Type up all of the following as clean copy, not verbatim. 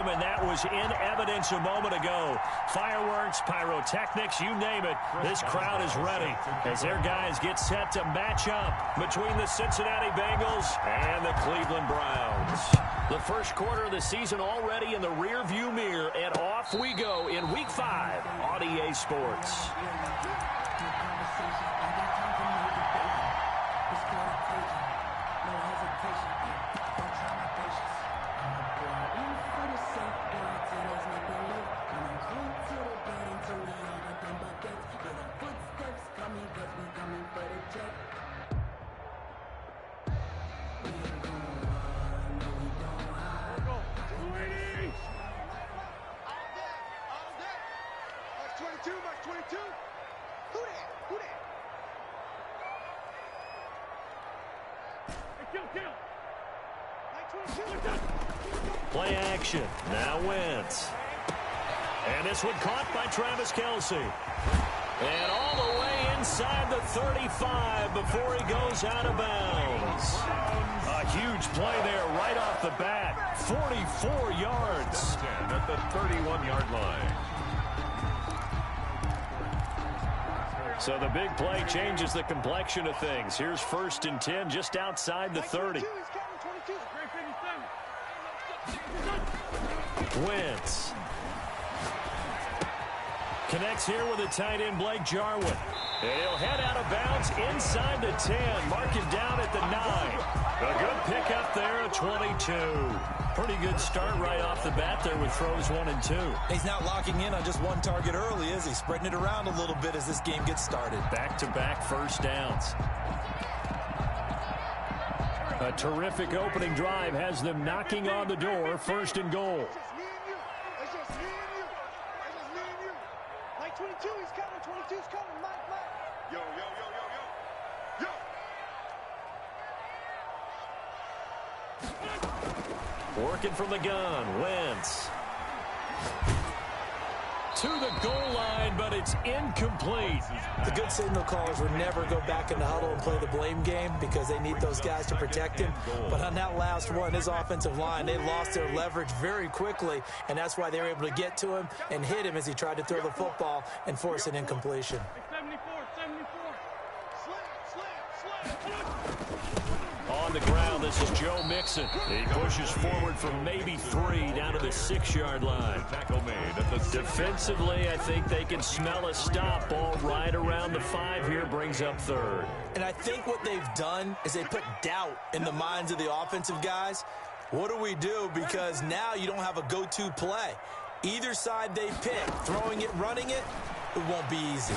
And that was in evidence a moment ago. Fireworks, pyrotechnics, you name it. This crowd is ready as their guys get set to match up between the Cincinnati Bengals and the Cleveland Browns. The first quarter of the season already in the rearview mirror, and off we go in Week 5 on EA Sports. Play action. Now Wentz. And this one caught by Travis Kelce. And all the way inside the 35 before he goes out of bounds. A huge play there right off the bat. 44 yards. At the 31-yard line. So the big play changes the complexion of things. Here's 1st and 10 just outside the 30. Wentz connects here with a tight end, Blake Jarwin. And he'll head out of bounds inside the 10. Mark him down at the 9. A good pickup there at 22. Pretty good start right off the bat there with throws 1 and 2. He's not locking in on just one target early, is he? Spreading it around a little bit as this game gets started. Back-to-back first downs. A terrific opening drive has them knocking on the door. 1st and goal. Working from the gun, Wentz. To the goal line, but it's incomplete. The good signal callers would never go back in the huddle and play the blame game because they need those guys to protect him. But on that last one, his offensive line, they lost their leverage very quickly, and that's why they were able to get to him and hit him as he tried to throw the football and force an incompletion. On the ground, this is Joe Mixon. He pushes forward from maybe 3 down to the 6-yard line. Tackle made at the Defensively, I think they can smell a stop. Ball right around the 5 here, brings up 3rd. And I think what they've done is they put doubt in the minds of the offensive guys. What do we do? Because now you don't have a go-to play. Either side they pick, throwing it, running it, it won't be easy.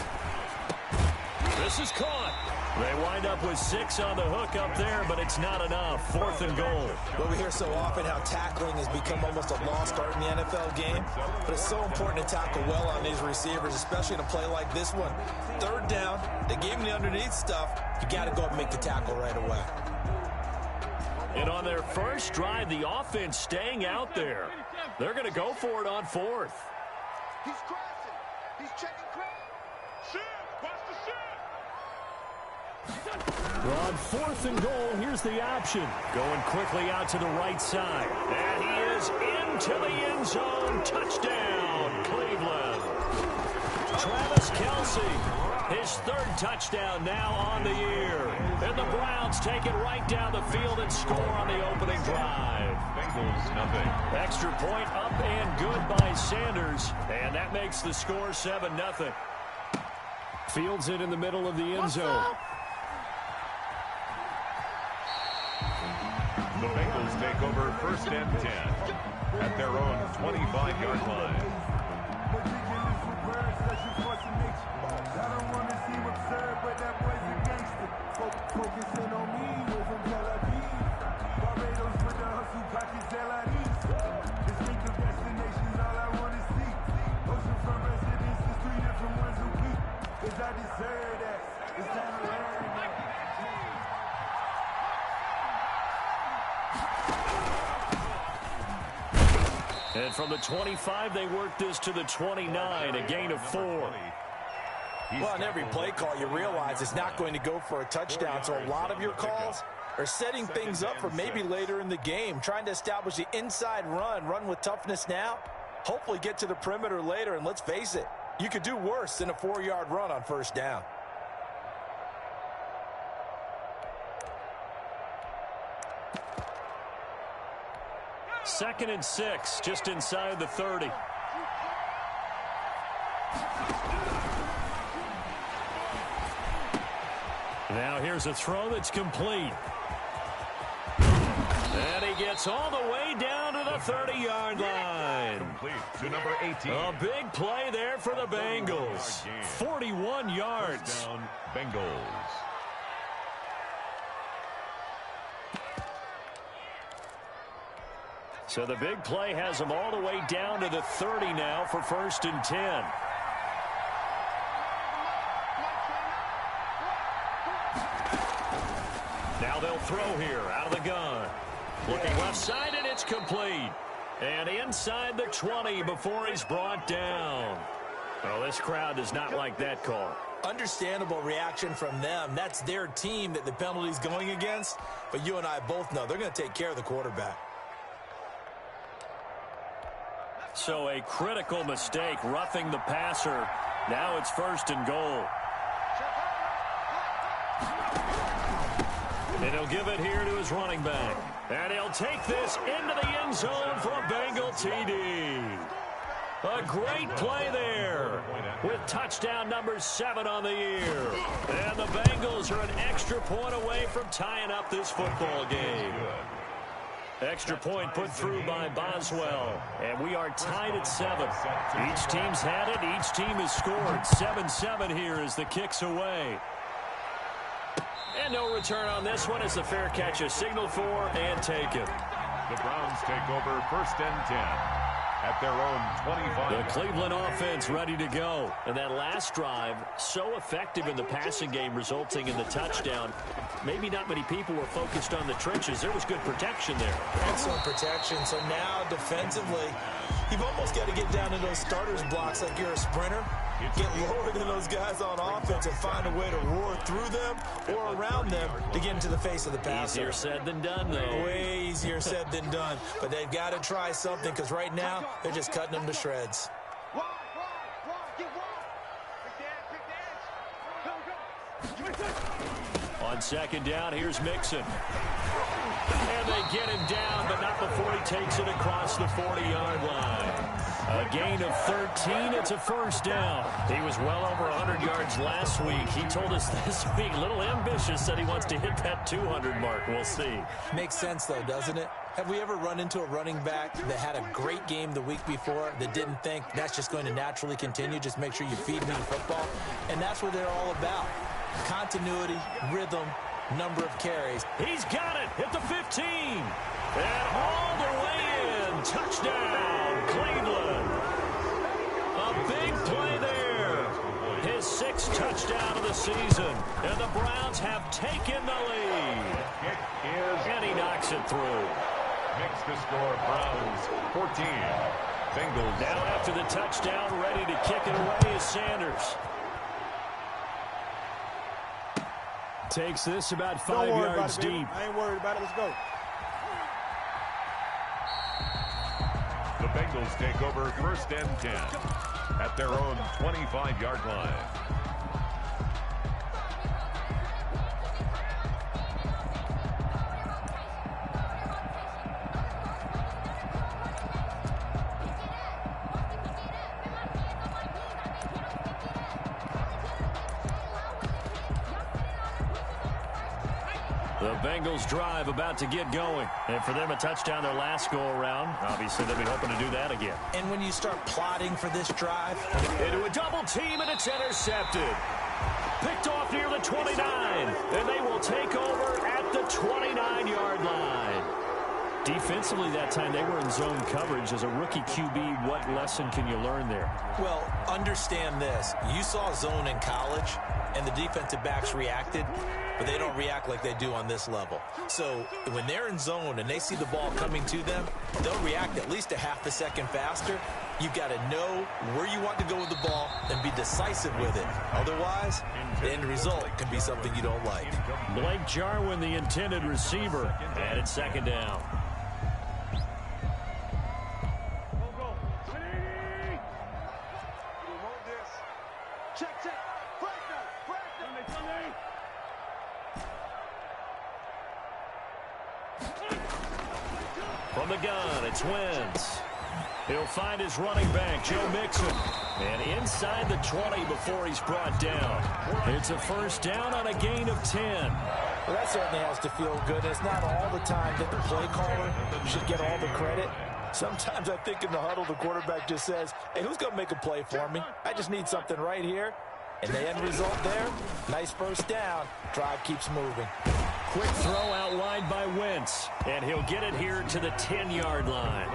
This is caught. They wind up with 6 on the hook up there, but it's not enough. 4th and goal. Well, we hear so often how tackling has become almost a lost art in the NFL game, but it's so important to tackle well on these receivers, especially in a play like this one. 3rd down, they gave him the underneath stuff. You got to go up and make the tackle right away. And on their first drive, the offense staying out there. They're going to go for it on 4th. He's crossing. He's checking crash. Shit. Watch the shit. On 4th and goal, here's the option. Going quickly out to the right side. And he is into the end zone. Touchdown, Cleveland. Travis Kelce, his 3rd touchdown now on the year. And the Browns take it right down the field and score on the opening drive. Bengals, nothing. Extra point up and good by Sanders. And that makes the score 7-0. Fields it in the middle of the end zone. The Bengals take over 1st and 10 at their own 25-yard line. And from the 25, they work this to the 29, a gain of 4. Well, on every play call, you realize it's not going to go for a touchdown, so a lot of your calls, Or setting things up for maybe later in the game, trying to establish the inside run with toughness now, hopefully get to the perimeter later, and let's face it, you could do worse than a 4-yard run on first down. Second and 6, just inside the 30. Now here's a throw that's complete. And he gets all the way down to the 30-yard line. Complete to number 18. A big play there for the Bengals. 41 yards. First down, Bengals. So the big play has them all the way down to the 30 now for 1st and 10. Now they'll throw here out of the gun. Looking left side, and it's complete. And inside the 20 before he's brought down. Well, this crowd does not like that call. Understandable reaction from them. That's their team that the penalty's going against. But you and I both know they're going to take care of the quarterback. So a critical mistake, roughing the passer. Now it's 1st and goal. And he'll give it here to his running back. And he'll take this into the end zone for a Bengal TD. A great play there with touchdown number 7 on the year. And the Bengals are an extra point away from tying up this football game. Extra point put through by Boswell. And we are tied at 7. Each team's had it. Each team has scored. 7-7 here as the kick's away. And no return on this one as the fair catch is signaled for and taken. The Browns take over 1st and 10 at their own 25. The Cleveland offense ready to go. And that last drive, so effective in the passing game, resulting in the touchdown. Maybe not many people were focused on the trenches. There was good protection there. Excellent protection. So now defensively, you've almost got to get down to those starters blocks like you're a sprinter. Get lower than those guys on offense and find a way to roar through them or around them to get into the face of the passer. Easier said than done, though. Way easier said than done. But they've got to try something because right now they're just cutting them to shreds. On 2nd down, here's Mixon. And they get him down, but not before he takes it across the 40-yard line. A gain of 13. It's a 1st down. He was well over 100 yards last week. He told us this week, a little ambitious, said he wants to hit that 200 mark. We'll see. Makes sense, though, doesn't it? Have we ever run into a running back that had a great game the week before that didn't think that's just going to naturally continue? Just make sure you feed me the football. And that's what they're all about. Continuity, rhythm, number of carries. He's got it at the 15. And all the way in. Touchdown, Cleveland. A big play there. His 6th touchdown of the season. And the Browns have taken the lead. And he knocks it through. Makes the score Browns 14. Bengals. Now after the touchdown, ready to kick it away is Sanders. Takes this about 5 yards deep. I ain't worried about it. Let's go. The Bengals take over 1st and 10 at their own 25-yard line. The Bengals drive about to get going. And for them, a touchdown their last go-around. Obviously, they'll be hoping to do that again. And when you start plotting for this drive, into a double team, and it's intercepted. Picked off near the 29. And they will take over at the 29-yard line. Defensively that time, they were in zone coverage. As a rookie QB, what lesson can you learn there? well, understand this. You saw zone in college, and the defensive backs reacted. but they don't react like they do on this level. So when they're in zone and they see the ball coming to them, they'll react at least a half a second faster. You've got to know where you want to go with the ball and be decisive with it. Otherwise, the end result can be something you don't like. Blake Jarwin, the intended receiver, and it's second down. From the gun, it's Wentz. He'll find his running back, Joe Mixon. And inside the 20 before he's brought down. It's a first down on a gain of 10. Well, that certainly has to feel good. It's not all the time that the play caller should get all the credit. Sometimes I think in the huddle, the quarterback just says, hey, who's going to make a play for me? I just need something right here. And the end result there, nice first down. Drive keeps moving. Quick throw out wide by Wentz, and he'll get it here to the 10-yard line.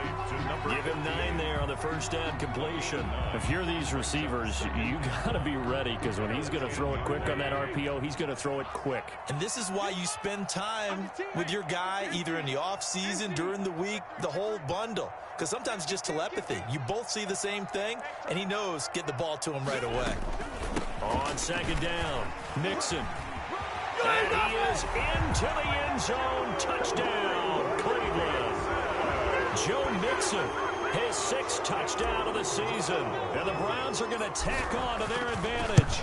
Give him 9 there on the first down completion. If you're these receivers, you got to be ready, because when he's going to throw it quick on that RPO, he's going to throw it quick. And this is why you spend time with your guy, either in the offseason, during the week, the whole bundle. Because sometimes it's just telepathy. You both see the same thing, and he knows get the ball to him right away. On second down, Mixon. And he is into the end zone. Touchdown, Cleveland. Joe Mixon, his 6th touchdown of the season. And the Browns are going to tack on to their advantage.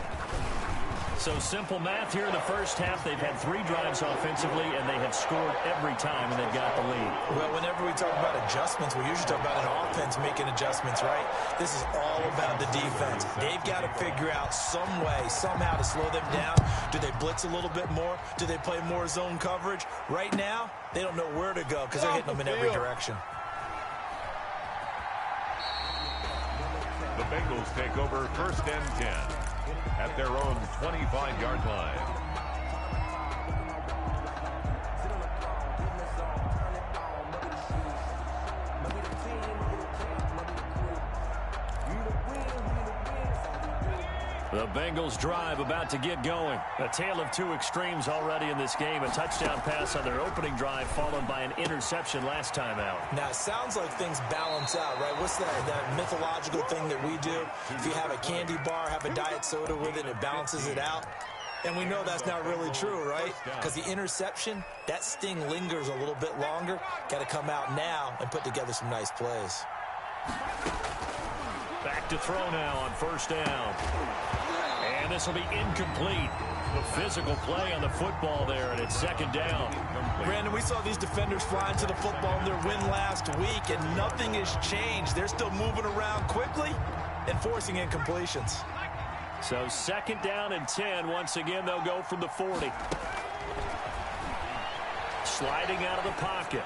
So simple math here in the first half. They've had 3 drives offensively, and they have scored every time, and they've got the lead. Well, whenever we talk about adjustments, we usually talk about an offense making adjustments, right? This is all about the defense. They've got to figure out some way, somehow to slow them down. Do they blitz a little bit more? Do they play more zone coverage? Right now, they don't know where to go because they're hitting them in every direction. The Bengals take over first and 10 at their own 25-yard line. The Bengals drive about to get going. A tale of 2 extremes already in this game. A touchdown pass on their opening drive followed by an interception last time out. Now, it sounds like things balance out, right? What's that mythological thing that we do? If you have a candy bar, have a diet soda with it, it balances it out. And we know that's not really true, right? Because the interception, that sting lingers a little bit longer. Got to come out now and put together some nice plays. Back to throw now on first down. And this will be incomplete. The physical play on the football there, and it's second down. Brandon, we saw these defenders flying to the football in their win last week, and nothing has changed. They're still moving around quickly and forcing incompletions. So second down and 10. Once again, they'll go from the 40. Sliding out of the pocket.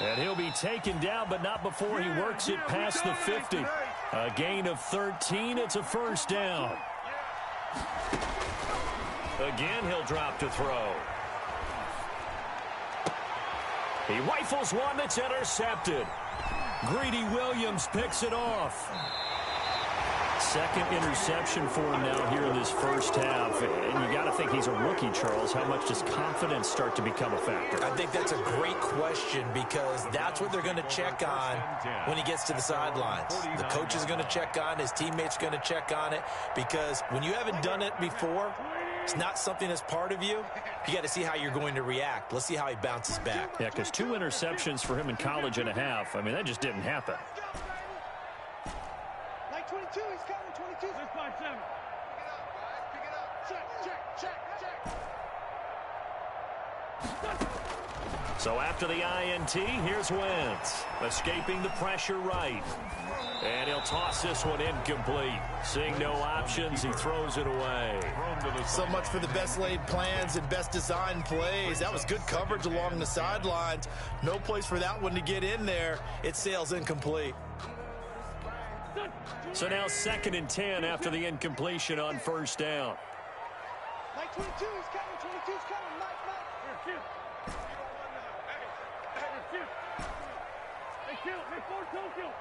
And he'll be taken down, but not before he works it past the 50. A gain of 13. It's a first down. Again, he'll drop to throw. He rifles one that's intercepted. Greedy Williams picks it off. Second interception for him now here in this first half. And you got to think he's a rookie, Charles. How much does confidence start to become a factor? I think that's a great question because that's what they're going to check on when he gets to the sidelines. The coach is going to check on, his teammates are going to check on it, because when you haven't done it before, it's not something that's part of you. You got to see how you're going to react. Let's see how he bounces back. Yeah, because 2 interceptions for him in college and a half. I mean, that just didn't happen. 22, he's coming, 22. There's 5-7. Pick it up, guys, pick it up. Check. So after the INT, here's Wentz. Escaping the pressure right. And he'll toss this one incomplete. Seeing no options, he throws it away. So much for the best laid plans and best designed plays. That was good coverage along the sidelines. No place for that one to get in there. It sails incomplete. So now second and 10 after the incompletion on first down. Like 22, he's coming, 22's coming. Mike. Here, shoot. Shoot. Hey, shoot. Hey, 4-2, shoot.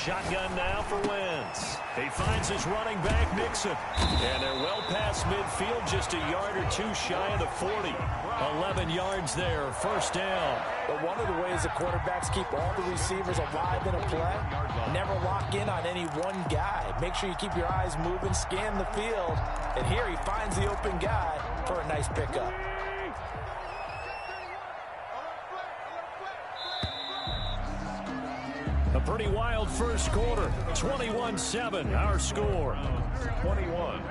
shotgun now for Wentz. He finds his running back, Mixon. And they're well past midfield, just a yard or two shy of the 40. 11 yards there, first down. But one of the ways the quarterbacks keep all the receivers alive in a play, never lock in on any one guy. Make sure you keep your eyes moving, scan the field. And here he finds the open guy for a nice pickup. A pretty wild first quarter. 21-7, our score. 21.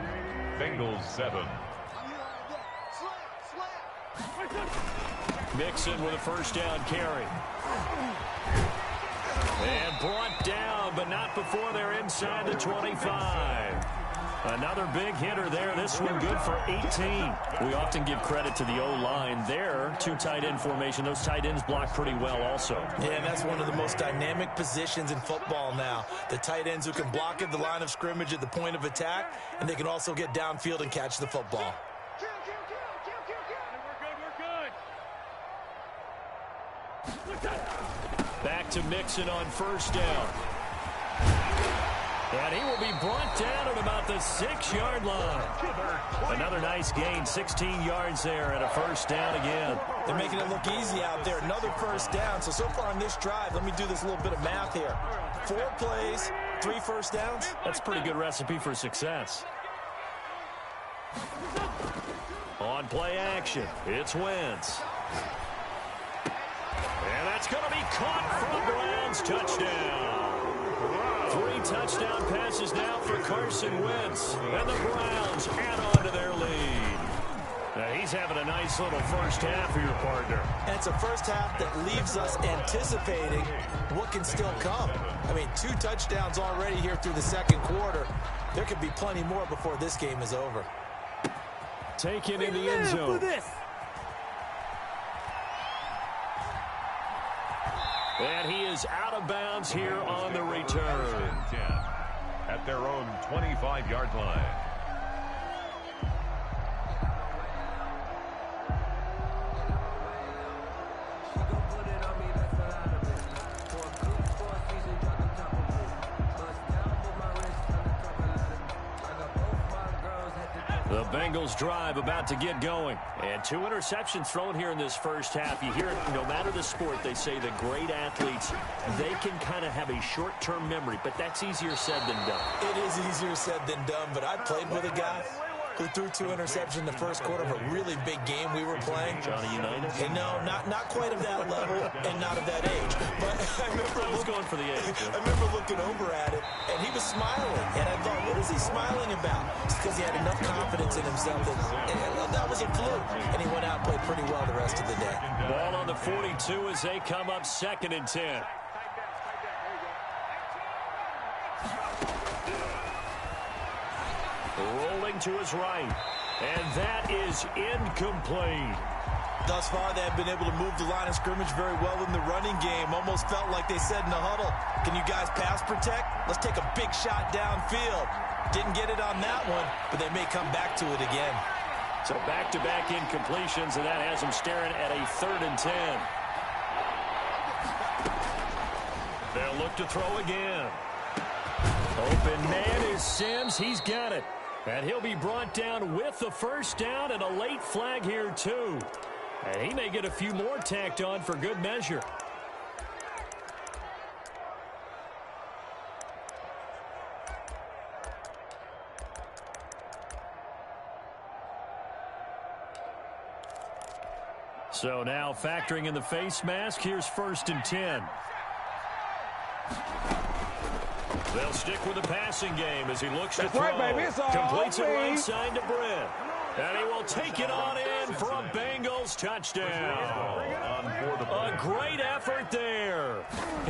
Bengals 7. Mixon with a first down carry. And brought down, but not before they're inside the 25. Another big hitter there. This one good for 18. We often give credit to the O-line there. Two tight end formation. Those tight ends block pretty well also. Yeah, and that's one of the most dynamic positions in football now. The tight ends who can block at the line of scrimmage at the point of attack, and they can also get downfield and catch the football. Back to Mixon on first down. And he will be brought down at about the 6-yard line. Another nice gain, 16 yards there and a first down again. They're making it look easy out there. Another first down. So far on this drive, let me do this little bit of math here. 4 plays, 3 first downs. That's a pretty good recipe for success. On play action, it's Wentz. And that's going to be caught for the Browns. Touchdown. 3 touchdown passes now for Carson Wentz. And the Browns add on to their lead. Now he's having a nice little first half for your partner. And it's a first half that leaves us anticipating what can still come. I mean, 2 touchdowns already here through the second quarter. There could be plenty more before this game is over. Taken in the end zone. And he is out of bounds here on the return. 10 at their own 25-yard line. The Bengals drive about to get going. And 2 interceptions thrown here in this first half. You hear it, no matter the sport, they say the great athletes, they can kind of have a short-term memory, but that's easier said than done. It is easier said than done, but I played with a guy who threw 2 interceptions in the first quarter of a really big game we were playing. Johnny Unitas? And no, not quite of that level and not of that age. But I remember going for the age. I remember looking over at it, and he was smiling. And I thought, what is he smiling about? It's because he had enough confidence in himself that was a fluke. And he went out and played pretty well the rest of the day. Ball on the 42 as they come up 2nd and 10. Rolling to his right. And that is incomplete. Thus far, they have been able to move the line of scrimmage very well in the running game. Almost felt like they said in the huddle, can you guys pass protect? Let's take a big shot downfield. Didn't get it on that one, but they may come back to it again. So back-to-back incompletions, and that has them staring at a 3rd and 10. They'll look to throw again. Open man is Sims. He's got it. And he'll be brought down with the first down and a late flag here, too. And he may get a few more tacked on for good measure. So now factoring in the face mask, here's 1st and 10. They'll stick with the passing game as he looks to throw. Completes it right side to Brent. And he will take it on in for a Bengals touchdown. A great effort there.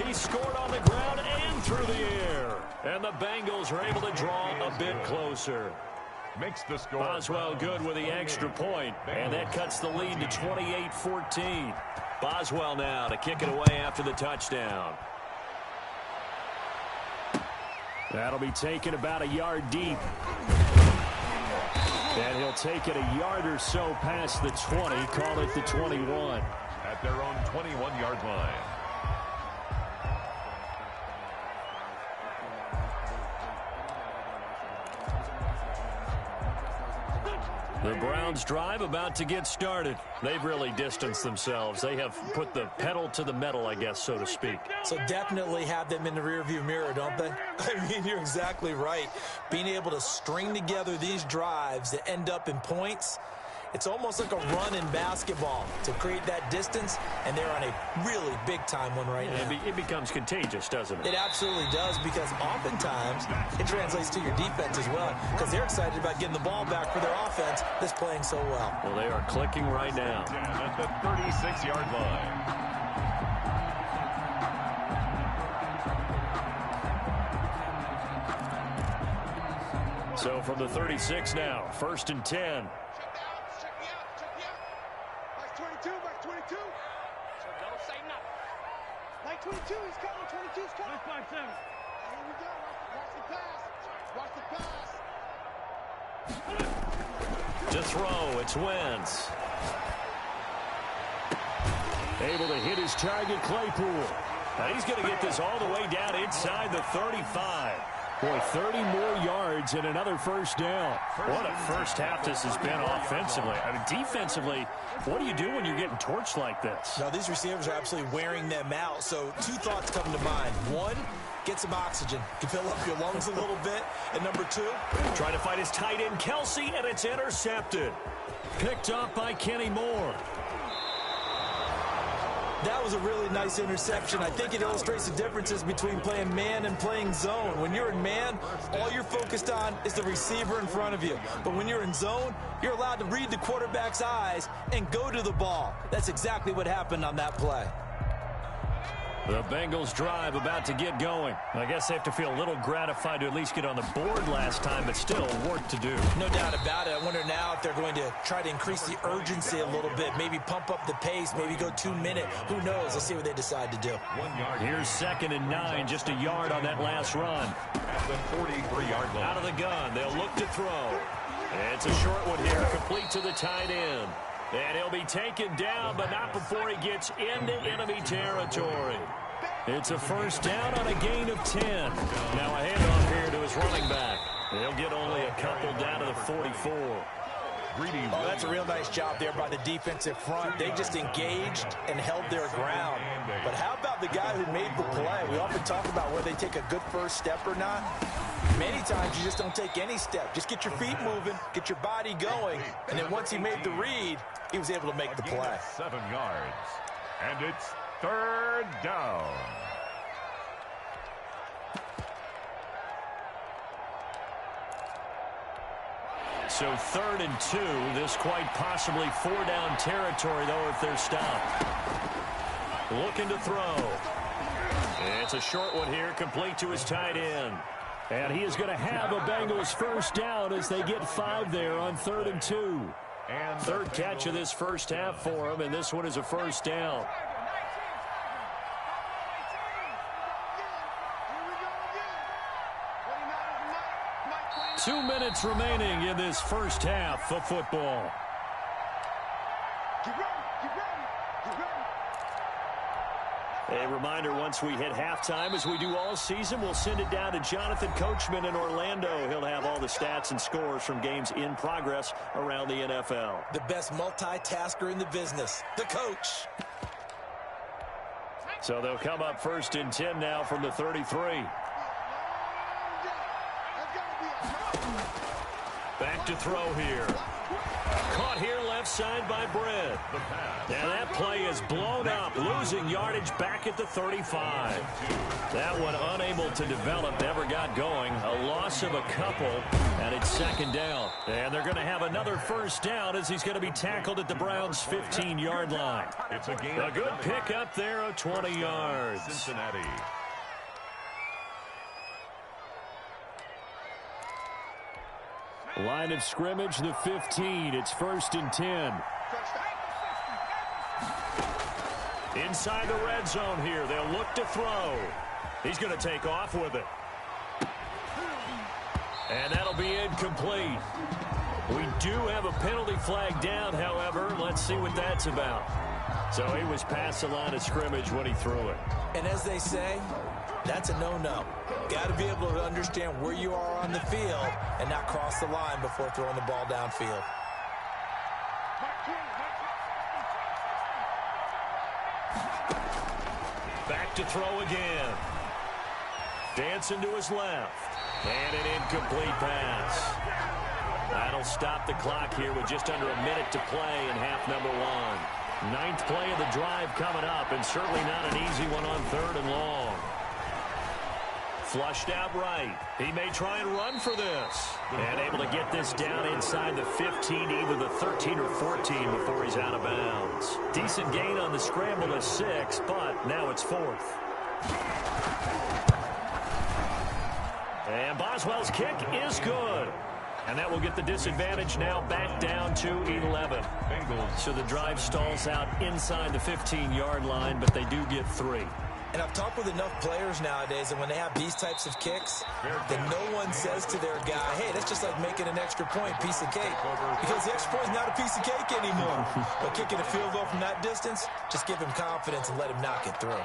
He scored on the ground and through the air. And the Bengals are able to draw a bit closer. Makes the score. Boswell good with the extra point, and that cuts the lead to 28-14. Boswell now to kick it away after the touchdown. That'll be taken about a yard deep. And he'll take it a yard or so past the 20, call it the 21. At their own 21-yard line. The Browns drive about to get started. They've really distanced themselves. They have put the pedal to the metal, I guess, so to speak. So definitely have them in the rearview mirror, don't they? I mean, you're exactly right. Being able to string together these drives that end up in points, it's almost like a run in basketball to create that distance, and they're on a really big-time one right now. It becomes contagious, doesn't it? It absolutely does, because oftentimes it translates to your defense as well, because they're excited about getting the ball back for their offense that's playing so well. Well, they are clicking right now. At the 36-yard line. So from the 36 now, 1st and 10. Check me out. Mike 22, Mike 22. So don't say nothing. Mike 22, he's coming, 22's coming. 5-7. Here we go. Watch the pass. To throw, it's Wentz. Able to hit his target, Claypool. Now he's going to get this all the way down inside the 35. Boy, 30 more yards and another first down. What a first half this has been offensively. I mean, defensively, what do you do when you're getting torched like this? Now, these receivers are absolutely wearing them out. So 2 thoughts come to mind. 1, get some oxygen. You can fill up your lungs a little bit. And number 2, trying to fight his tight end, Kelsey, and it's intercepted. Picked up by Kenny Moore. that was a really nice interception. I think it illustrates the differences between playing man and playing zone. When you're in man, all you're focused on is the receiver in front of you. But when you're in zone, you're allowed to read the quarterback's eyes and go to the ball. That's exactly what happened on that play. The Bengals drive about to get going. I guess they have to feel a little gratified to at least get on the board last time, but still work to do. No doubt about it. I wonder now if they're going to try to increase the urgency a little bit, maybe pump up the pace, maybe go 2 minute. Who knows? Let's see what they decide to do. 1 yard. Here's 2nd and 9, just a yard on that last run. At the 43-yard line. Out of the gun, they'll look to throw. It's a short one here, complete to the tight end. And he'll be taken down, but not before he gets into enemy territory. It's a first down on a gain of 10. Now a handoff here to his running back. He'll get only a couple down to the 44. Oh, that's a real nice job there by the defensive front. They just engaged and held their ground. But how about the guy who made the play? We often talk about whether they take a good first step or not. Many times you just don't take any step. Just get your feet moving, get your body going, and then once he made the read, he was able to make the play. 7 yards. And it's 3rd down. So 3rd and 2. This quite possibly 4-down territory, though, if they're stopped. Looking to throw. It's a short one here, complete to his tight end. And he is going to have a Bengals first down as they get 5 there on 3rd and 2. And third catch of this first half for him, and this one is a first down. 2 minutes remaining in this first half of football. A reminder, once we hit halftime, as we do all season, we'll send it down to Jonathan Coachman in Orlando. He'll have all the stats and scores from games in progress around the NFL. The best multitasker in the business, the coach. So they'll come up 1st and 10 now from the 33. Back to throw here. Caught here left side by Brett. Now that play is blown up, losing yardage back at the 35. That one unable to develop, never got going. A loss of a couple, and it's 2nd down. And they're going to have another first down as he's going to be tackled at the Browns' 15-yard line. It's a gain. A good pickup there of 20 yards. Cincinnati. Line of scrimmage, the 15. It's 1st and 10. Inside the red zone here. They'll look to throw. He's going to take off with it. And that'll be incomplete. We do have a penalty flag down, however. Let's see what that's about. So he was past the line of scrimmage when he threw it. And as they say, that's a no-no. Got to be able to understand where you are on the field and not cross the line before throwing the ball downfield. to throw again. Dancing to his left. And an incomplete pass. That'll stop the clock here with just under a minute to play in half number one. Ninth play of the drive coming up, and certainly not an easy one on 3rd and long. Flushed out right. He may try and run for this. And able to get this down inside the 15, either the 13 or 14 before he's out of bounds. Decent gain on the scramble is 6, but now it's 4th. And Boswell's kick is good. And that will get the disadvantage now back down to 11. So the drive stalls out inside the 15-yard line, but they do get 3. And I've talked with enough players nowadays, and when they have these types of kicks, then no one says to their guy, hey, that's just like making an extra point, piece of cake. Because the extra point is not a piece of cake anymore. But kicking a field goal from that distance, just give him confidence and let him knock it through.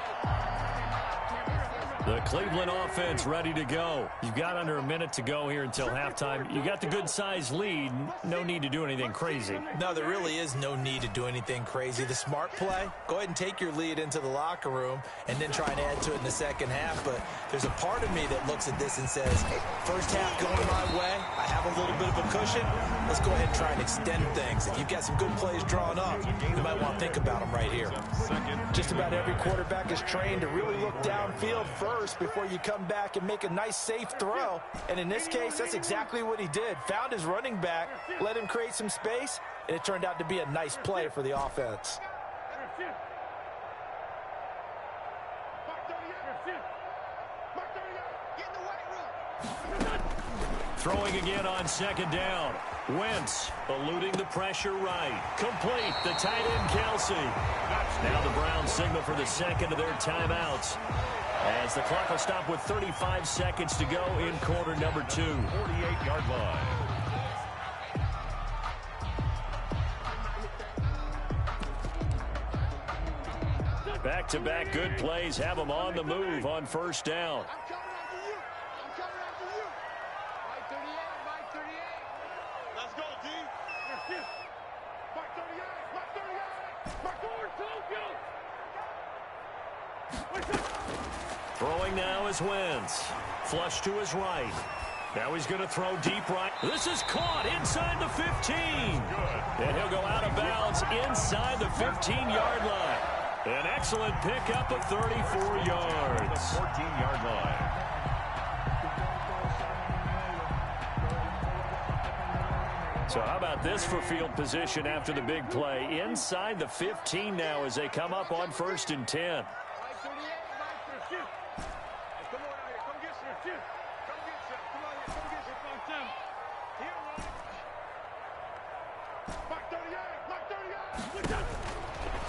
The Cleveland offense ready to go. You've got under a minute to go here until halftime. You got the good-sized lead. No need to do anything crazy. No, there really is no need to do anything crazy. The smart play, go ahead and take your lead into the locker room and then try and add to it in the second half. But there's a part of me that looks at this and says, hey, first half going my way. I have a little bit of a cushion. Let's go ahead and try and extend things. If you've got some good plays drawn up, you might want to think about them right here. Just about every quarterback is trained to really look downfield first before you come back and make a nice safe throw. And in this case, that's exactly what he did. Found his running back, let him create some space, and it turned out to be a nice play for the offense. Throwing again on 2nd down. Wentz eluding the pressure right. Complete. The tight end, Kelsey. Now the Browns signal for the second of their timeouts, as the clock will stop with 35 seconds to go in quarter number 2. 48-yard line. Back-to-back good plays have them on the move on 1st down. Throwing now is Wentz. Flush to his right. Now he's going to throw deep right. This is caught inside the 15. And he'll go out of bounds inside the 15-yard line. An excellent pickup of 34 yards. 14-yard line. So how about this for field position after the big play? Inside the 15 now as they come up on 1st and 10.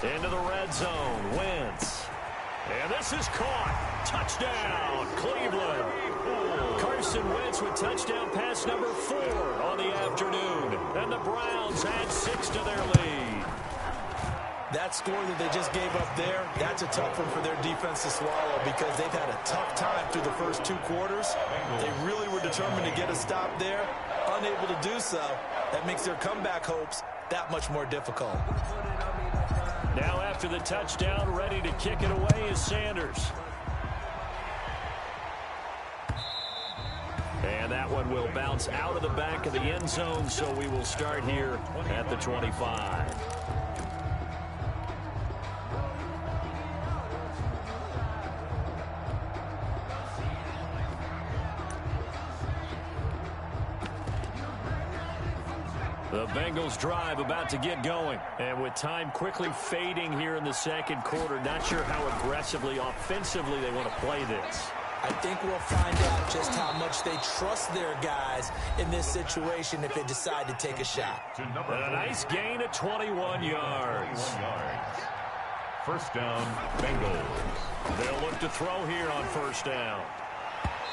Into the red zone, Wentz. And this is caught. Touchdown, Cleveland. Carson Wentz with touchdown pass number 4 on the afternoon. And the Browns add 6 to their lead. That score that they just gave up there, that's a tough one for their defense to swallow because they've had a tough time through the first 2 quarters. They really were determined to get a stop there. Unable to do so, that makes their comeback hopes that much more difficult. Now after the touchdown, ready to kick it away is Sanders. And that one will bounce out of the back of the end zone, so we will start here at the 25. The Bengals drive about to get going. And with time quickly fading here in the second quarter, not sure how aggressively, offensively they want to play this. I think we'll find out just how much they trust their guys in this situation if they decide to take a shot. And a nice gain of 21 yards. 1st down, Bengals. They'll look to throw here on 1st down.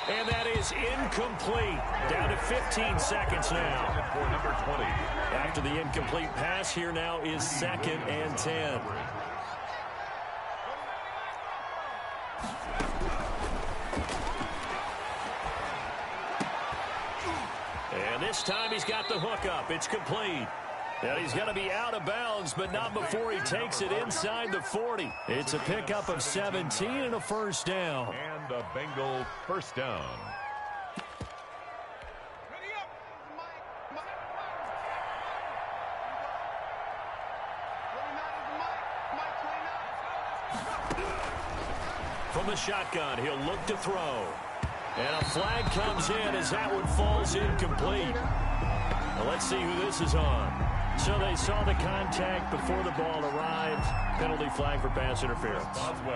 And that is incomplete. Down to 15 seconds now. For number 20. After the incomplete pass, here now is 2nd and 10. And this time he's got the hook up. It's complete. And he's going to be out of bounds, but not before he takes it inside the 40. It's a pickup of 17 and a first down. And a Bengal first down. From the shotgun, he'll look to throw. And a flag comes in as that one falls incomplete. Well, let's see who this is on. So they saw the contact before the ball arrived. Penalty flag for pass interference.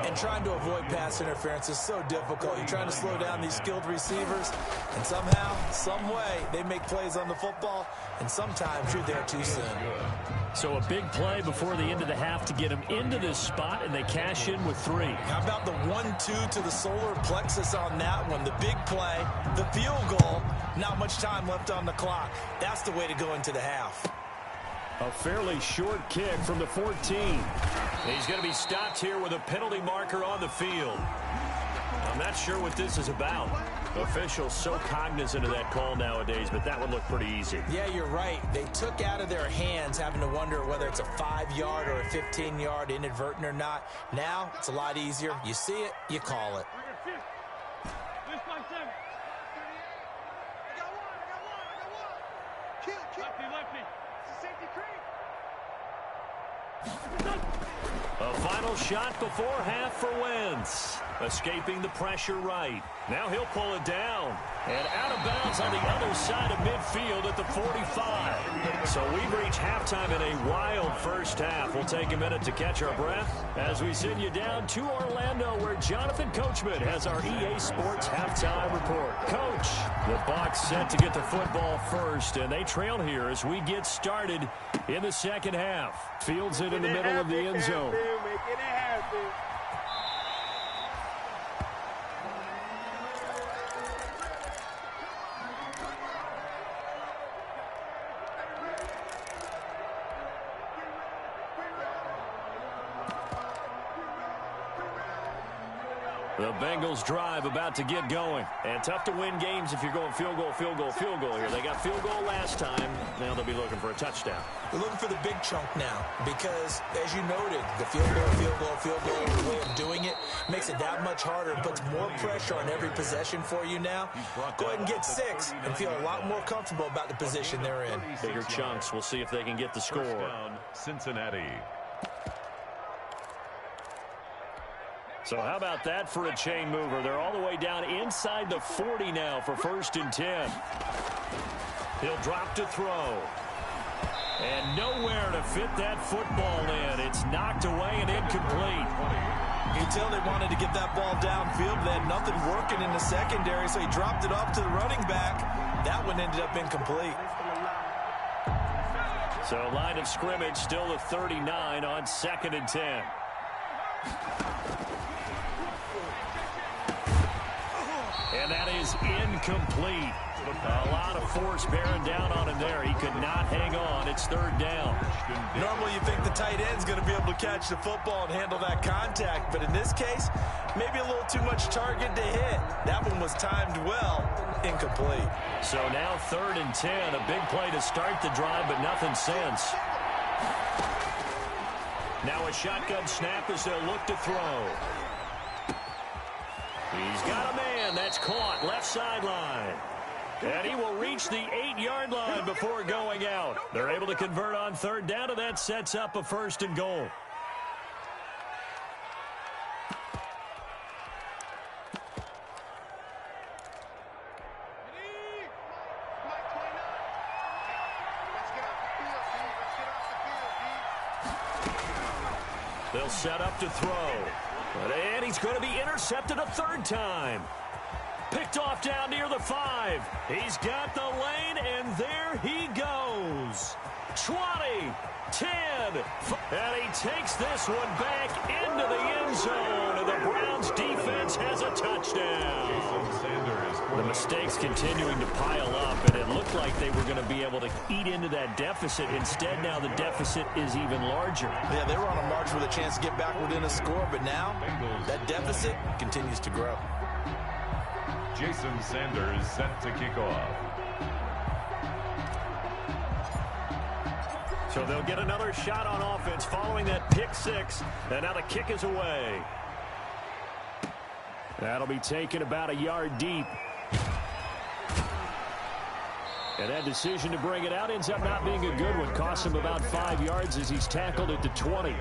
And trying to avoid pass interference is so difficult. You're trying to slow down these skilled receivers, and somehow, some way, they make plays on the football, and sometimes you're there too soon. So a big play before the end of the half to get them into this spot, and they cash in with 3. How about the 1-2 to the solar plexus on that one? The big play, the field goal, not much time left on the clock. That's the way to go into the half. A fairly short kick from the 14. He's going to be stopped here with a penalty marker on the field. I'm not sure what this is about. Officials so cognizant of that call nowadays, but that one looked pretty easy. Yeah, you're right. They took out of their hands having to wonder whether it's a 5-yard or a 15-yard inadvertent or not. Now, it's a lot easier. You see it, you call it. A final shot before half for Wentz. Escaping the pressure right. Now he'll pull it down. And out of bounds on the other side of midfield at the 45. So we've reached halftime in a wild first half. We'll take a minute to catch our breath as we send you down to Orlando, where Jonathan Coachman has our EA Sports halftime report. Coach, the Bucs set to get the football first, and they trail here as we get started in the second half. Fields it in the middle of the end zone. The Bengals drive about to get going. And tough to win games if you're going field goal, field goal, field goal here. They got field goal last time. Now they'll be looking for a touchdown. They're looking for the big chunk now because, as you noted, the field goal, field goal, field goal way of doing it makes it that much harder, puts more pressure on every possession for you now. Go ahead and get 6 and feel a lot more comfortable about the position they're in. Bigger chunks. We'll see if they can get the score. Down, Cincinnati. So how about that for a chain mover? They're all the way down inside the 40 now for 1st and 10. He'll drop to throw. And nowhere to fit that football in. It's knocked away and incomplete. You can tell they wanted to get that ball downfield. They had nothing working in the secondary, so he dropped it off to the running back. That one ended up incomplete. So line of scrimmage still the 39 on 2nd and 10. And that is incomplete. A lot of force bearing down on him there. He could not hang on. It's 3rd down. Normally you think the tight end's going to be able to catch the football and handle that contact. But in this case, maybe a little too much target to hit. That one was timed well. Incomplete. So now 3rd and 10. A big play to start the drive, but nothing since. Now a shotgun snap as they'll look to throw. He's got a man. That's caught. Left sideline. And he will reach the 8-yard line before going out. They're able to convert on 3rd down, and that sets up a 1st and goal. They'll set up to throw. And he's going to be intercepted a 3rd time. Picked off down near the 5. He's got the lane, and there he goes. 20, 10, and he takes this one back into the end zone, and the Browns defense has a touchdown. The mistakes continuing to pile up, and it looked like they were going to be able to eat into that deficit. Instead, now the deficit is even larger. Yeah, they were on a march with a chance to get back within a score, but now that deficit continues to grow. Jason Sanders set to kick off. So they'll get another shot on offense following that pick six. And now the kick is away. That'll be taken about a yard deep. And that decision to bring it out ends up not being a good one. Costs him about 5 yards as he's tackled at the 20.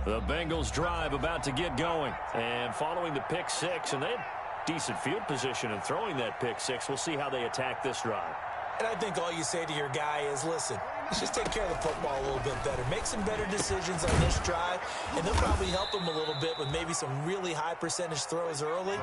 The Bengals drive about to get going. And following the pick six, and they had decent field position in throwing that pick six. We'll see how they attack this drive. And I think all you say to your guy is, listen, let's just take care of the football a little bit better. Make some better decisions on this drive, and they'll probably help him a little bit with maybe some really high percentage throws early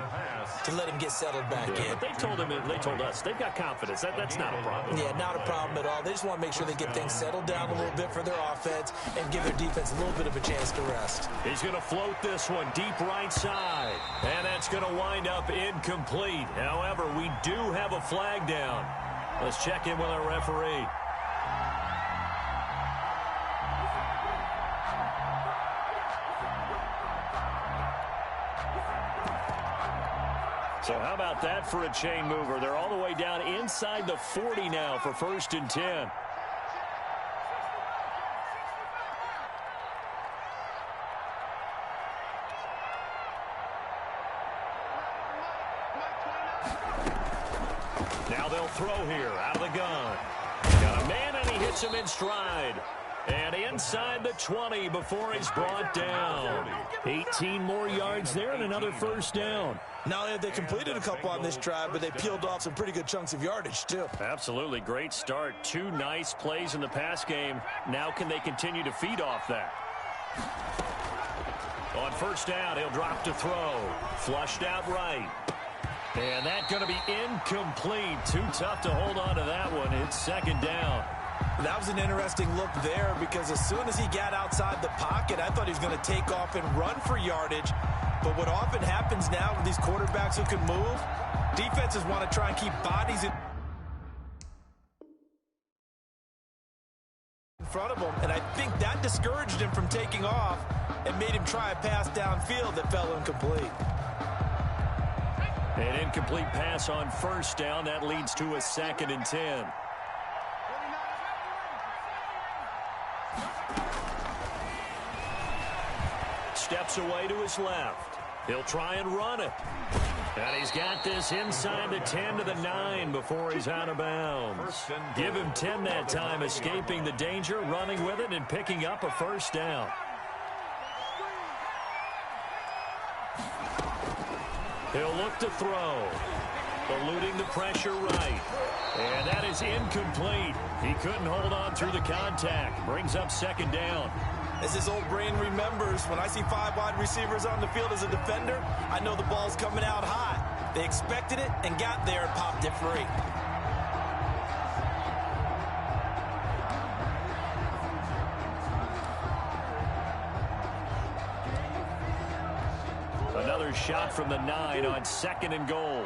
to let him get settled back in. They told us they've got confidence. That's not a problem. Yeah, not a problem at all. They just want to make sure they get things settled down a little bit for their offense and give their defense a little bit of a chance to rest. He's going to float this one deep right side, and that's going to wind up incomplete. However, we do have a flag down. Let's check in with our referee. So how about that for a chain mover? They're all the way down inside the 40 now for 1st and 10. Now they'll throw here out of the gun. Got a man, and he hits him in stride. And inside the 20 before he's brought down. 18 more yards there and another 1st down. Not only have they completed a couple on this drive, but they peeled off some pretty good chunks of yardage, too. Absolutely. Great start. 2 nice plays in the pass game. Now can they continue to feed off that? On 1st down, he'll drop to throw. Flushed out right. And that's going to be incomplete. Too tough to hold on to that one. It's 2nd down. That was an interesting look there because as soon as he got outside the pocket, I thought he was going to take off and run for yardage. But what often happens now with these quarterbacks who can move, defenses want to try and keep bodies in front of him. And I think that discouraged him from taking off and made him try a pass downfield that fell incomplete. An incomplete pass on 1st down. That leads to a 2nd and 10. Steps away to his left. He'll try and run it. And he's got this inside the 10 to the 9 before he's out of bounds. Give him 10 that time, escaping the danger, running with it, and picking up a 1st down. He'll look to throw. Eluding the pressure right. And that is incomplete. He couldn't hold on through the contact. Brings up 2nd down. As his old brain remembers, when I see 5 wide receivers on the field as a defender, I know the ball's coming out hot. They expected it and got there and popped it free. Another shot from the 9 on 2nd and goal.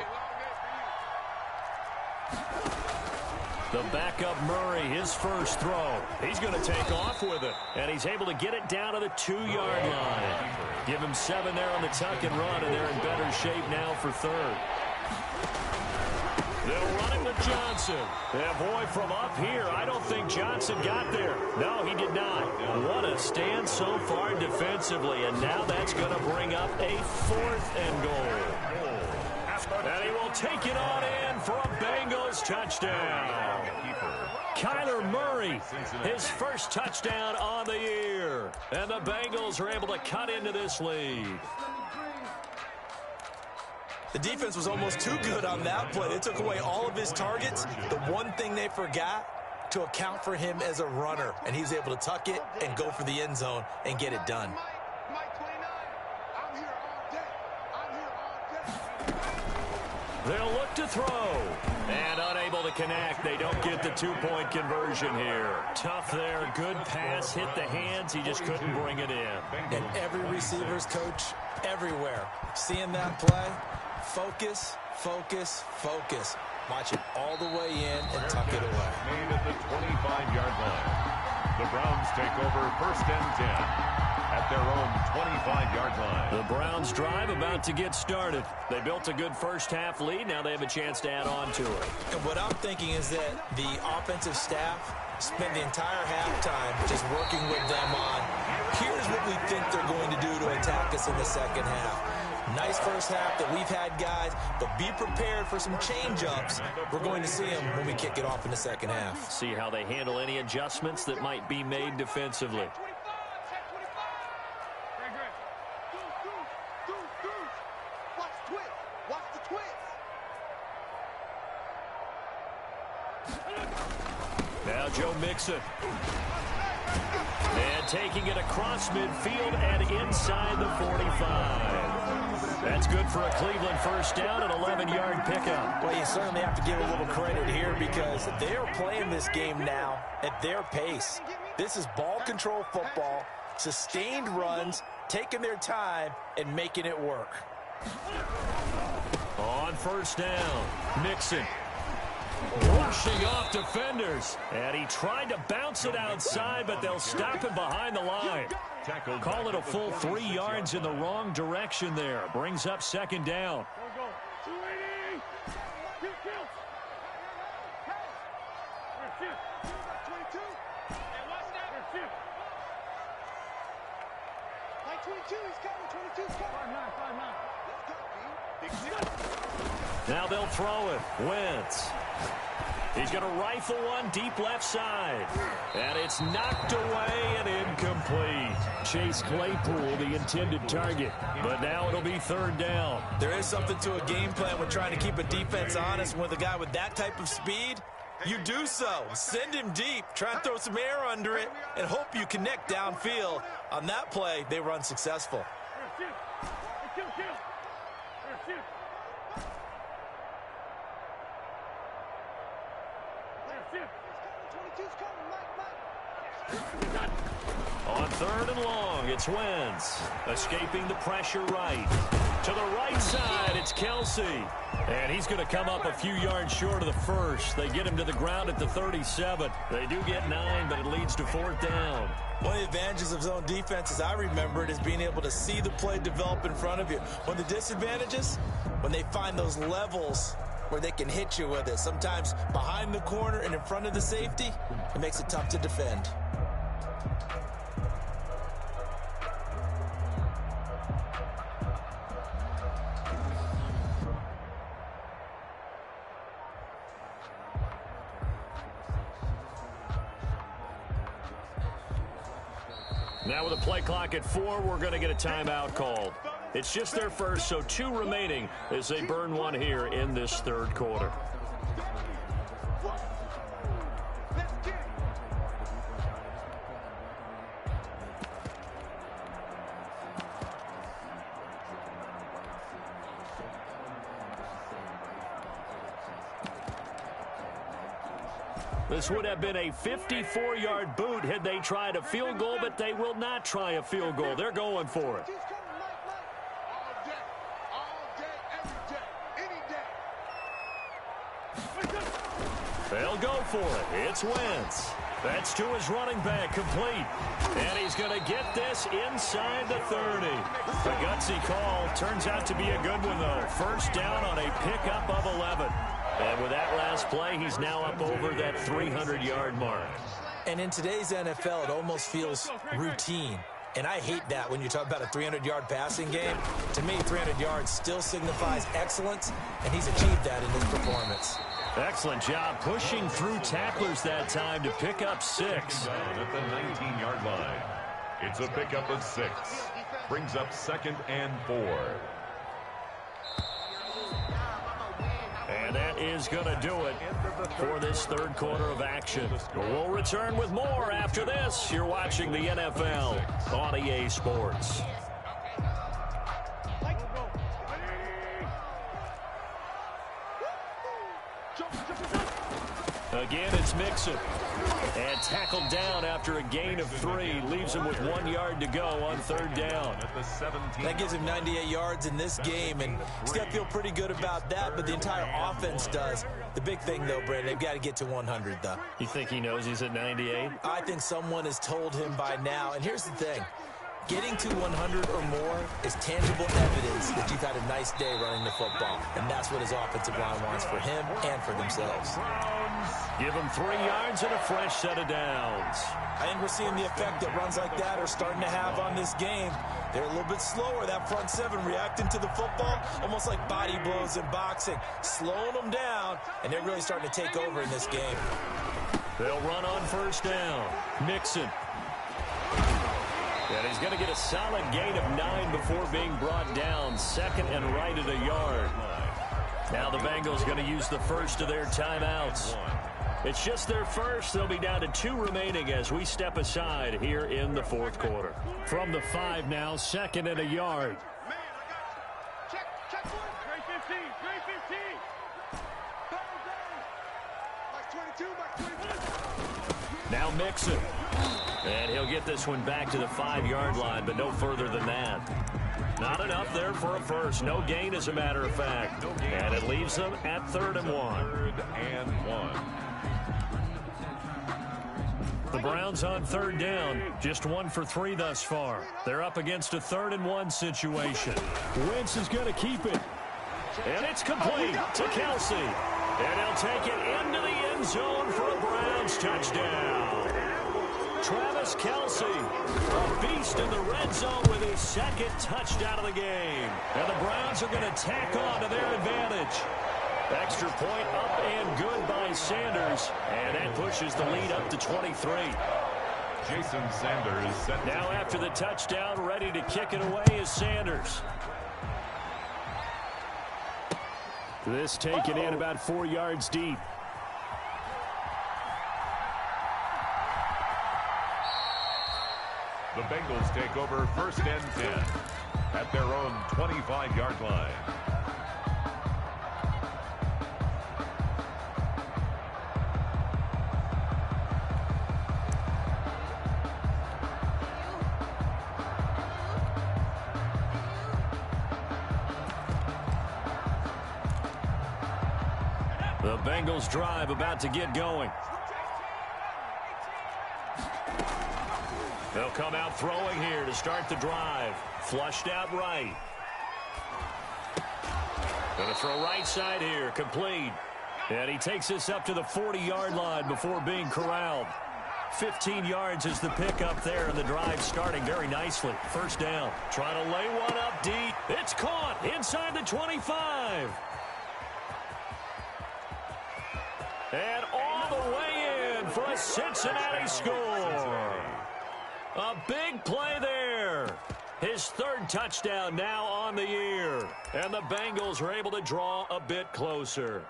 The backup Murray, his first throw. He's going to take off with it, and he's able to get it down to the 2-yard line. Give him 7 there on the tuck and run, and they're in better shape now for 3rd. They'll run it with Johnson. And boy, from up here, I don't think Johnson got there. No, he did not. What a stand so far defensively, and now that's going to bring up a 4th and goal. And he will take it on in for a Bengals touchdown. Kyler Murray, his first touchdown on the year. And the Bengals are able to cut into this lead. The defense was almost too good on that play. They took away all of his targets. The one thing they forgot, to account for him as a runner. And he's able to tuck it and go for the end zone and get it done. They'll look to throw. And unable to connect. They don't get the 2-point conversion here. Tough there. Good pass. Hit the hands. He just couldn't bring it in. And every receiver's coach everywhere. Seeing that play, focus, focus, focus. Watch it all the way in and tuck it away. Made at the 25-yard line. The Browns take over 1st and 10 at their own 25-yard line. The Browns drive about to get started. They built a good first-half lead. Now they have a chance to add on to it. And what I'm thinking is that the offensive staff spent the entire halftime just working with them on, here's what we think they're going to do to attack us in the second half. Nice first half that we've had, guys, but be prepared for some change-ups. We're going to see them when we kick it off in the second half. See how they handle any adjustments that might be made defensively. Now Joe Mixon. And taking it across midfield and inside the 45. That's good for a Cleveland first down, an 11-yard pickup. Well, you certainly have to give a little credit here because they are playing this game now at their pace. This is ball control football, sustained runs, taking their time, and making it work. On first down, Mixon. Rushing off defenders. And he tried to bounce it outside, but they'll stop him behind the line. Call it a full 3 yards in the wrong direction there. Brings up second down. Now they'll throw it. Wentz. He's going to rifle one deep left side. And it's knocked away and incomplete. Chase Claypool, the intended target. But now it'll be third down. There is something to a game plan when trying to keep a defense honest. With a guy with that type of speed, you do so. Send him deep. Try and throw some air under it and hope you connect downfield. On that play, they run successful. On third and long, it's Wentz. Escaping the pressure right. To the right side, it's Kelsey. And he's going to come up a few yards short of the first. They get him to the ground at the 37. They do get 9, but it leads to fourth down. One of the advantages of zone defense, as I remember it, is being able to see the play develop in front of you. One of the disadvantages, when they find those levels where they can hit you with it, sometimes behind the corner and in front of the safety, it makes it tough to defend. Now with a play clock at 4, we're going to get a timeout called. It's just their first, so 2 remaining as they burn one here in this third quarter. This would have been a 54-yard boot had they tried a field goal, but they will not try a field goal. They're going for it. They'll go for it. It's Wentz. That's to his running back, complete. And he's going to get this inside the 30. The gutsy call turns out to be a good one, though. First down on a pickup of 11. And with that last play, he's now up over that 300-yard mark. And in today's NFL, it almost feels routine. And I hate that when you talk about a 300-yard passing game. To me, 300 yards still signifies excellence, and he's achieved that in his performance. Excellent job pushing through tacklers that time to pick up 6. At the 19-yard line. It's a pickup of 6. Brings up 2nd and 4. And that is going to do it for this third quarter of action. We'll return with more after this. You're watching the NFL on EA Sports. Again, it's Mixon. And tackled down after a gain of 3. Leaves him with 1 yard to go on third down. That gives him 98 yards in this game, and he's got to feel pretty good about that, but the entire offense does. The big thing, though, Brandon, they've got to get to 100, though. You think he knows he's at 98? I think someone has told him by now. And here's the thing. Getting to 100 or more is tangible evidence that you've had a nice day running the football. And that's what his offensive line wants for him and for themselves. Give him 3 yards and a fresh set of downs. I think we're seeing the effect that runs like that are starting to have on this game. They're a little bit slower, that front seven, reacting to the football, almost like body blows in boxing, slowing them down, and they're really starting to take over in this game. They'll run on first down. Mixon. And he's going to get a solid gain of 9 before being brought down. Second and right at a yard. Now the Bengals going to use the first of their timeouts. It's just their first. They'll be down to 2 remaining as we step aside here in the fourth quarter. From the 5 now, second and a yard. Check one. 315. Max 22. Now Mixon. And he'll get this one back to the 5-yard line, but no further than that. Not enough there for a first. No gain, as a matter of fact. And it leaves them at 3rd and 1. 3rd and 1. The Browns on 3rd down, just 1 for 3 thus far. They're up against a 3rd and 1 situation. Wentz is going to keep it. And it's complete to Kelsey. And he'll take it into the end zone for a Browns touchdown. Travis Kelsey, a beast in the red zone with his 2nd touchdown of the game. And the Browns are going to tack on to their advantage. Extra point up and good by Sanders. And that pushes the lead up to 23. Jason Sanders set. Now after the touchdown, ready to kick it away is Sanders. This taken in about 4 yards deep. The Bengals take over 1st and 10 at their own 25-yard line. The Bengals drive about to get going. They'll come out throwing here to start the drive. Flushed out right. Going to throw right side here. Complete. And he takes this up to the 40-yard line before being corralled. 15 yards is the pickup there, and the drive starting very nicely. First down. Trying to lay one up deep. It's caught inside the 25. And all the way in for a Cincinnati score. A big play there. His 3rd touchdown now on the year. And the Bengals are able to draw a bit closer.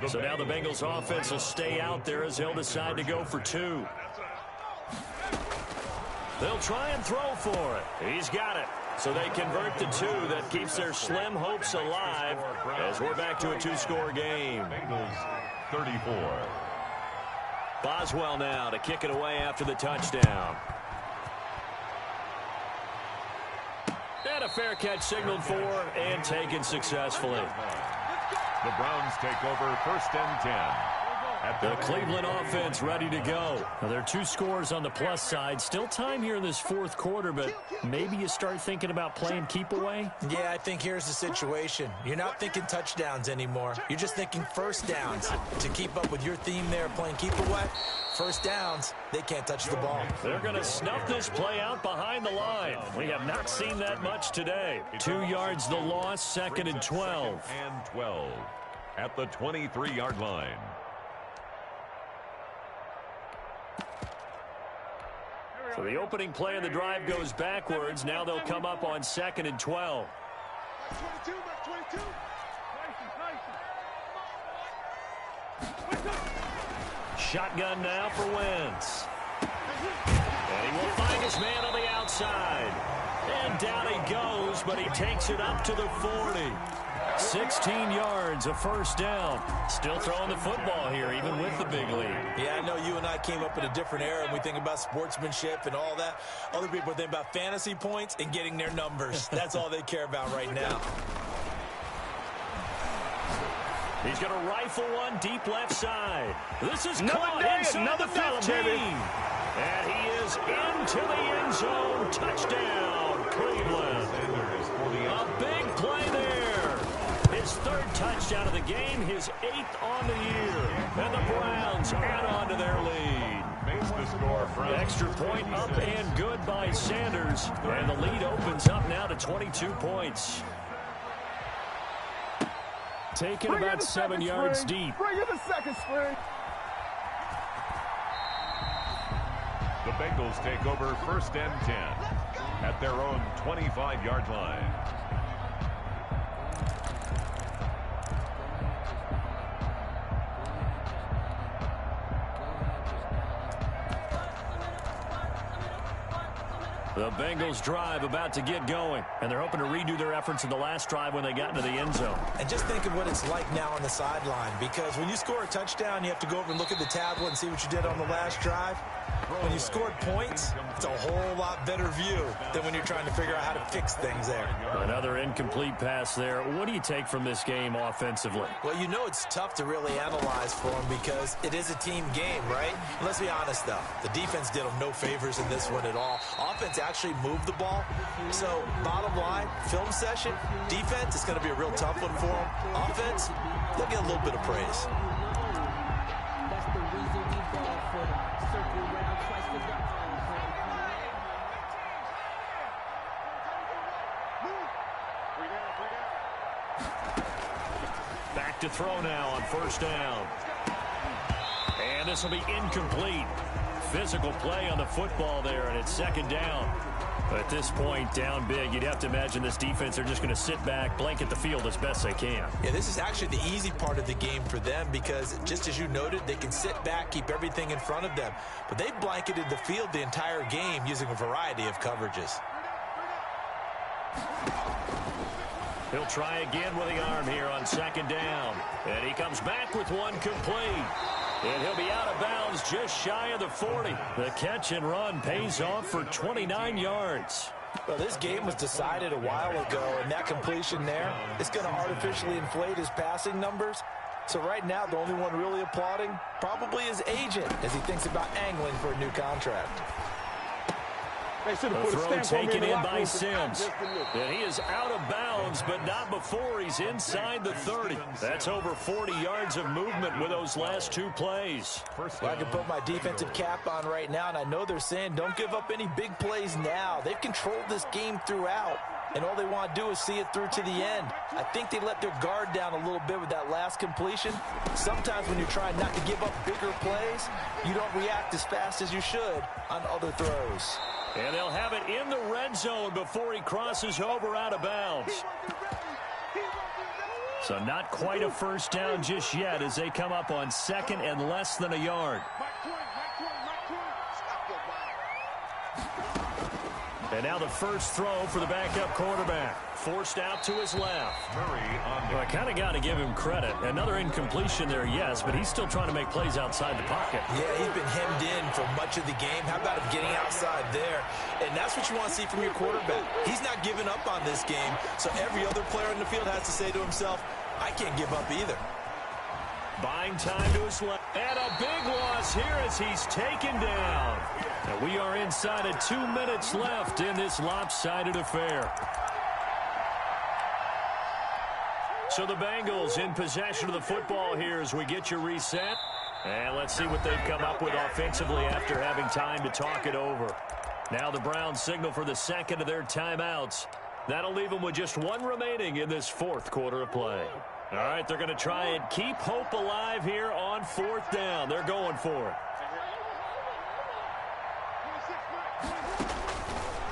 So now the Bengals offense will stay out there as they'll decide to go for 2. They'll try and throw for it. He's got it. So they convert the 2. That keeps their slim hopes alive as we're back to a 2-score game. Bengals 34. Boswell now to kick it away after the touchdown. And a fair catch signaled for and taken successfully. The Browns take over 1st and 10. The Cleveland offense ready to go. Now, there are 2 scores on the plus side. Still time here in this 4th quarter, but maybe you start thinking about playing keep away? Yeah, I think here's the situation. You're not thinking touchdowns anymore. You're just thinking first downs. To keep up with your theme there, playing keep away, first downs, they can't touch the ball. They're going to snuff this play out behind the line. We have not seen that much today. 2 yards the loss, 2nd and 12. 2nd and 12 at the 23-yard line. So the opening play of the drive goes backwards. Now they'll come up on 2nd and 12. Shotgun now for Wentz. And he will find his man on the outside. And down he goes, but he takes it up to the 40. 16 yards, a first down. Still throwing the football here, even with the big lead. Yeah, I know you and I came up in a different era, and we think about sportsmanship and all that. Other people think about fantasy points and getting their numbers. That's all they care about right now. He's going to rifle one deep left side. This is caught inside the 15. And he is into the end zone. Touchdown, Cleveland. A big play there. His third touchdown of the game, his 8th on the year. And the Browns add on to their lead. Extra point up and good by Sanders. And the lead opens up now to 22 points. Taken about 7 yards deep. Bring it the second string. The Bengals take over 1st and 10 at their own 25-yard line. The Bengals drive about to get going, and they're hoping to redo their efforts in the last drive when they got into the end zone. And just think of what it's like now on the sideline, because when you score a touchdown, you have to go over and look at the tablet and see what you did on the last drive. When you scored points, it's a whole lot better view than when you're trying to figure out how to fix things there. Another incomplete pass there. What do you take from this game offensively? Well, you know it's tough to really analyze for them because it is a team game, right? And let's be honest, though. The defense did them no favors in this one at all. Offense actually moved the ball. So, bottom line, film session, defense is going to be a real tough one for them. Offense, they'll get a little bit of praise. Back to throw now on 1st down. And this will be incomplete. Physical play on the football there, and it's 2nd down. At this point, down big, you'd have to imagine this defense are just going to sit back, blanket the field as best they can. Yeah, this is actually the easy part of the game for them because, just as you noted, they can sit back, keep everything in front of them. But they've blanketed the field the entire game using a variety of coverages. He'll try again with the arm here on 2nd down. And he comes back with one complete. And he'll be out of bounds just shy of the 40. The catch and run pays off for 29 yards. Well, this game was decided a while ago, and that completion there is going to artificially inflate his passing numbers. So right now, the only one really applauding probably his agent as he thinks about angling for a new contract. The throw taken in by Sims. And he is out of bounds, but not before he's inside the 30. That's over 40 yards of movement with those last 2 plays. Well, I can put my defensive cap on right now, and I know they're saying don't give up any big plays now. They've controlled this game throughout, and all they want to do is see it through to the end. I think they let their guard down a little bit with that last completion. Sometimes when you're trying not to give up bigger plays, you don't react as fast as you should on other throws. And they'll have it in the red zone before he crosses over out of bounds. So not quite a first down just yet as they come up on 2nd and less than a yard. And now the first throw for the backup quarterback. Forced out to his left. Well, I kind of got to give him credit. Another incompletion there, yes, but he's still trying to make plays outside the pocket. Yeah, he's been hemmed in for much of the game. How about him getting outside there? And that's what you want to see from your quarterback. He's not giving up on this game, so every other player in the field has to say to himself, I can't give up either. Buying time to his left. And a big loss here as he's taken down. And we are inside of 2 minutes left in this lopsided affair. So the Bengals in possession of the football here as we get you reset. And let's see what they've come up with offensively after having time to talk it over. Now the Browns signal for the 2nd of their timeouts. That'll leave them with just 1 remaining in this 4th quarter of play. All right, they're going to try and keep hope alive here on 4th down. They're going for it.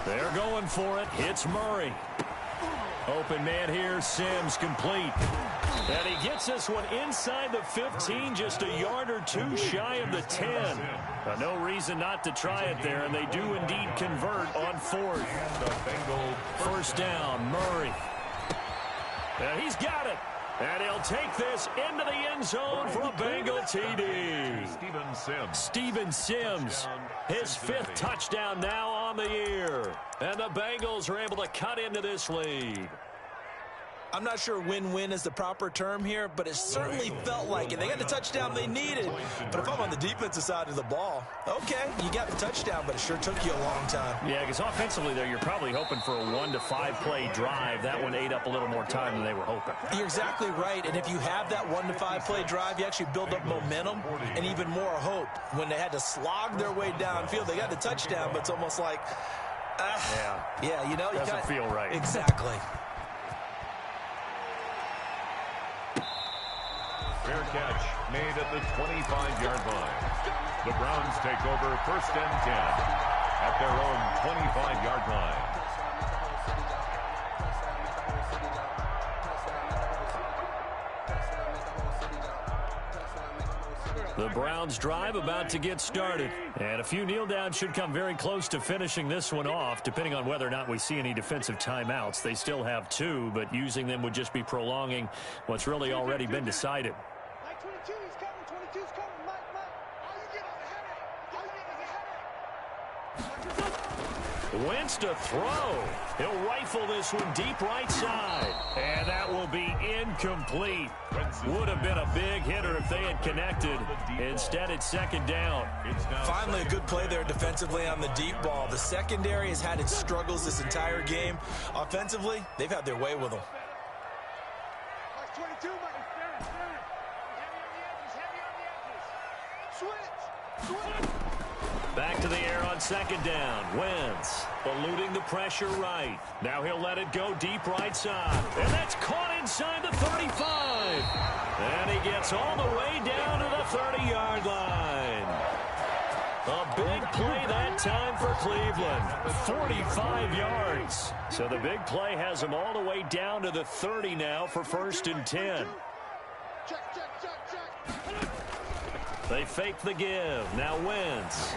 They're going for it. Hits Murray. Open man here, Sims complete. And he gets this one inside the 15, just a yard or 2 shy of the 10. No reason not to try it there, and they do indeed convert on 4th. First down, Murray. And he's got it. And he'll take this into the end zone for a Bengal TD. Steven Sims, his 5th touchdown now on the year. And the Bengals are able to cut into this lead. I'm not sure win-win is the proper term here, but it certainly felt like it. They got the touchdown they needed. But if I'm on the defensive side of the ball, okay, you got the touchdown, but it sure took you a long time. Yeah, because offensively there, you're probably hoping for a 1 to 5 play drive. That one ate up a little more time than they were hoping. You're exactly right, and if you have that 1 to 5 play drive, you actually build up momentum and even more hope. When they had to slog their way downfield, they got the touchdown, but it's almost like, yeah, you know, you doesn't feel right. Exactly. Fair catch made at the 25-yard line. The Browns take over 1st and 10 at their own 25-yard line. The Browns drive about to get started. And a few kneel downs should come very close to finishing this one off, depending on whether or not we see any defensive timeouts. They still have 2, but using them would just be prolonging what's really already been decided. 22, he's coming. 22's coming. Mike. All you get is a headache. Wentz to throw. He'll rifle this one deep right side. And that will be incomplete. Would have been a big hitter if they had connected. Instead, it's 2nd down. Finally, a good play there defensively on the deep ball. The secondary has had its struggles this entire game. Offensively, they've had their way with them. Mike 22, Mike. Back to the air on 2nd down. Wentz eluding the pressure right. Now he'll let it go deep right side. And that's caught inside the 35. And he gets all the way down to the 30-yard line. A big play that time for Cleveland. 45 yards. So the big play has him all the way down to the 30 now for 1st and 10. Check. They fake the give. Now Wentz.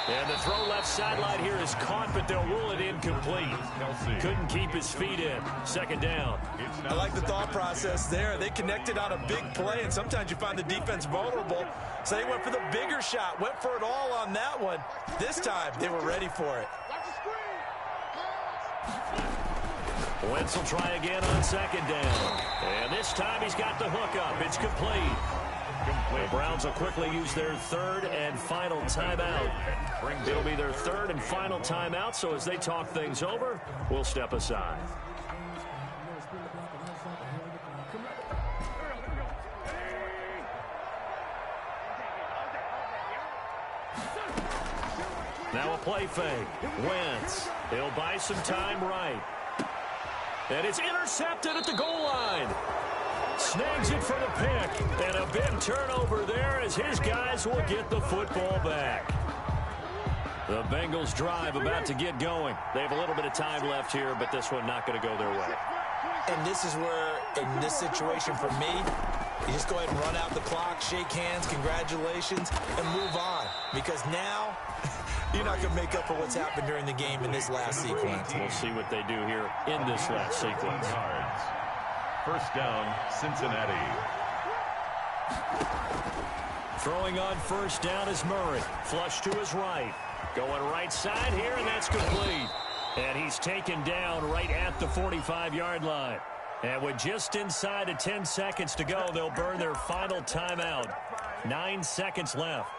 And the throw left sideline here is caught, but they'll rule it incomplete. Couldn't keep his feet in. 2nd down. I like the thought process there. They connected on a big play, and sometimes you find the defense vulnerable. So they went for the bigger shot, went for it all on that one. This time, they were ready for it. Wentz will try again on 2nd down. And this time he's got the hook up. It's complete. The Browns will quickly use their 3rd and final timeout. It'll be their 3rd and final timeout, so as they talk things over, we'll step aside. Now a play fake. Wentz. He'll buy some time right. And it's intercepted at the goal line. Snags it for the pick. And a big turnover there as his guys will get the football back. The Bengals drive about to get going. They have a little bit of time left here, but this one not going to go their way. And this is where, in this situation for me, you just go ahead and run out the clock, shake hands, congratulations, and move on. Because now, you're not going to make up for what's happened during the game in this last sequence. We'll see what they do here in this last sequence. 1st down, Cincinnati. Throwing on 1st down is Murray. Flush to his right. Going right side here, and that's complete. And he's taken down right at the 45-yard line. And with just inside of 10 seconds to go, they'll burn their final timeout. 9 seconds left.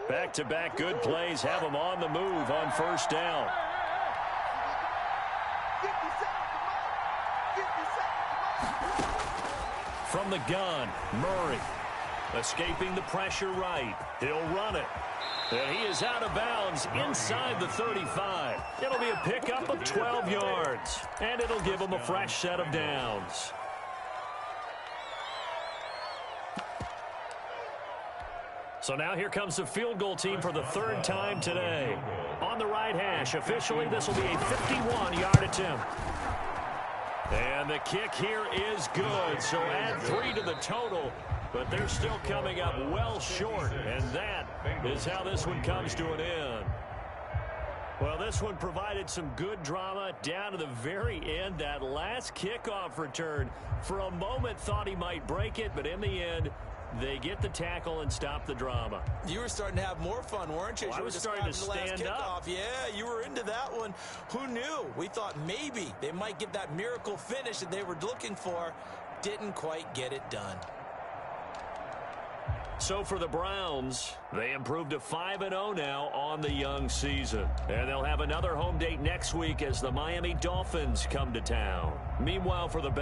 Back-to-back good plays have them on the move on 1st down. 50 seconds. From the gun, Murray. Escaping the pressure right. He'll run it. And he is out of bounds inside the 35. It'll be a pickup of 12 yards. And it'll give him a fresh set of downs. So now here comes the field goal team for the 3rd time today. On the right hash, officially this will be a 51-yard attempt. And the kick here is good. So add 3 to the total. But they're still coming up well short, and that is how this one comes to an end. Well, this one provided some good drama down to the very end. That last kickoff return, for a moment, thought he might break it, but in the end, they get the tackle and stop the drama. You were starting to have more fun, weren't you? Well, I was starting to stand up. Yeah, you were into that one. Who knew? We thought maybe they might get that miracle finish that they were looking for. Didn't quite get it done. So for the Browns, they improved to 5-0 now on the young season. And they'll have another home date next week as the Miami Dolphins come to town. Meanwhile, for the Bengals,